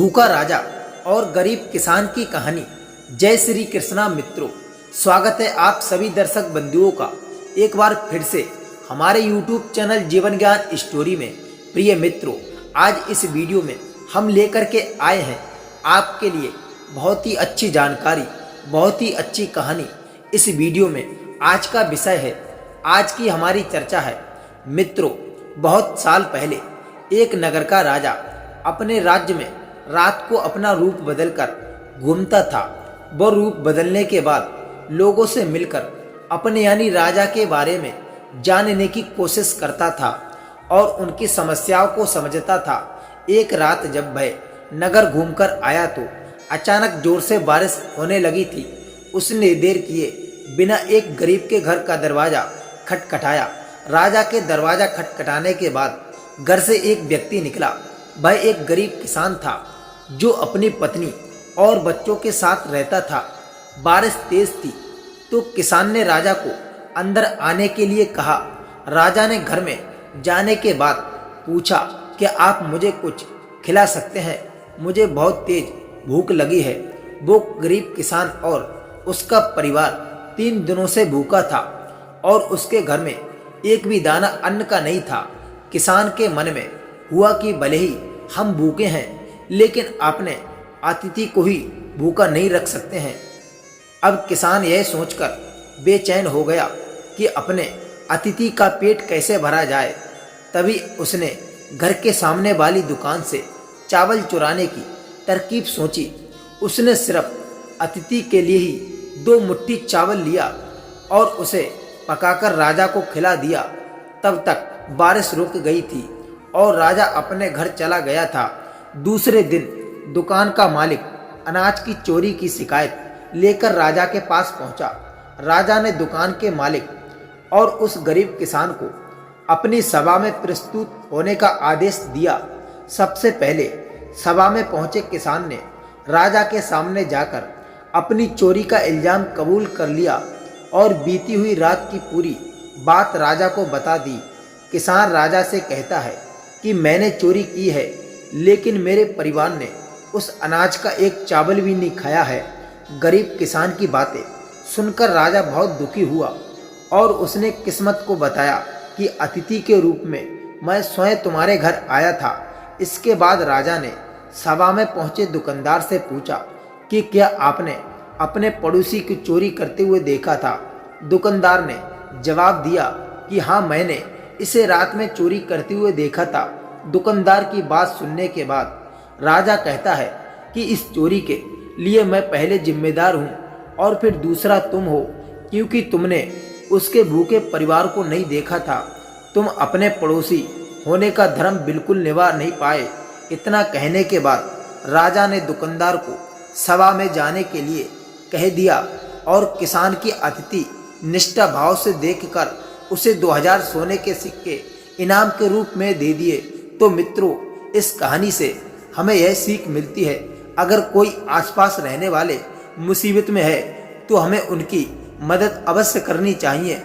भूखा राजा और गरीब किसान की कहानी। जय श्री कृष्णा मित्रों, स्वागत है आप सभी दर्शक बंधुओं का एक बार फिर से हमारे YouTube चैनल जीवन ज्ञान स्टोरी में। प्रिय मित्रों, आज इस वीडियो में हम लेकर के आए हैं आपके लिए बहुत ही अच्छी जानकारी, बहुत ही अच्छी कहानी। इस वीडियो में आज का विषय है, आज की हमारी चर्चा है मित्रों, बहुत साल पहले एक नगर का राजा अपने राज्य में रात को अपना रूप बदलकर घूमता था। वह रूप बदलने के बाद लोगों से मिलकर अपने यानी राजा के बारे में जानने की कोशिश करता था और उनकी समस्याओं को समझता था। एक रात जब वह नगर घूमकर आया तो अचानक जोर से बारिश होने लगी थी। उसने देर किए बिना एक गरीब के घर का दरवाजा खटखटाया। राजा के दरवाजा खटखटाने के बाद घर से एक व्यक्ति निकला। वह एक गरीब किसान था जो अपनी पत्नी और बच्चों के साथ रहता था। बारिश तेज थी तो किसान ने राजा को अंदर आने के लिए कहा। राजा ने घर में जाने के बाद पूछा कि आप मुझे कुछ खिला सकते हैं, मुझे बहुत तेज भूख लगी है। वो गरीब किसान और उसका परिवार 3 दिनों से भूखा था और उसके घर में एक भी दाना अन्न का नहीं था। किसान के मन में हुआ कि भले ही हम भूखे हैं, लेकिन अपने अतिथि को ही भूखा नहीं रख सकते हैं। अब किसान यह सोचकर बेचैन हो गया कि अपने अतिथि का पेट कैसे भरा जाए। तभी उसने घर के सामने वाली दुकान से चावल चुराने की तरकीब सोची। उसने सिर्फ अतिथि के लिए ही 2 मुट्ठी चावल लिया और उसे पकाकर राजा को खिला दिया। तब तक बारिश रुक गई थी और राजा अपने घर चला गया था। दूसरे दिन दुकान का मालिक अनाज की चोरी की शिकायत लेकर राजा के पास पहुंचा। राजा ने दुकान के मालिक और उस गरीब किसान को अपनी सभा में प्रस्तुत होने का आदेश दिया। सबसे पहले सभा में पहुंचे किसान ने राजा के सामने जाकर अपनी चोरी का इल्जाम कबूल कर लिया और बीती हुई रात की पूरी बात राजा को बता दी। किसान राजा से कहता है कि मैंने चोरी की है, लेकिन मेरे परिवार ने उस अनाज का एक चावल भी नहीं खाया है। गरीब किसान की बातें सुनकर राजा बहुत दुखी हुआ और उसने किस्मत को बताया कि अतिथि के रूप में मैं स्वयं तुम्हारे घर आया था। इसके बाद राजा ने सभा में पहुंचे दुकानदार से पूछा कि क्या आपने अपने पड़ोसी की चोरी करते हुए देखा था। दुकानदार ने जवाब दिया कि हाँ, मैंने इसे रात में चोरी करते हुए देखा था। दुकानदार की बात सुनने के बाद राजा कहता है कि इस चोरी के लिए मैं पहले जिम्मेदार हूँ और फिर दूसरा तुम हो, क्योंकि तुमने उसके भूखे परिवार को नहीं देखा था। तुम अपने पड़ोसी होने का धर्म बिल्कुल निभा नहीं पाए। इतना कहने के बाद राजा ने दुकानदार को सभा में जाने के लिए कह दिया और किसान की अतिथि निष्ठा भाव से देखकर उसे 2000 सोने के सिक्के इनाम के रूप में दे दिए। तो मित्रों, इस कहानी से हमें यह सीख मिलती है, अगर कोई आसपास रहने वाले मुसीबत में है तो हमें उनकी मदद अवश्य करनी चाहिए।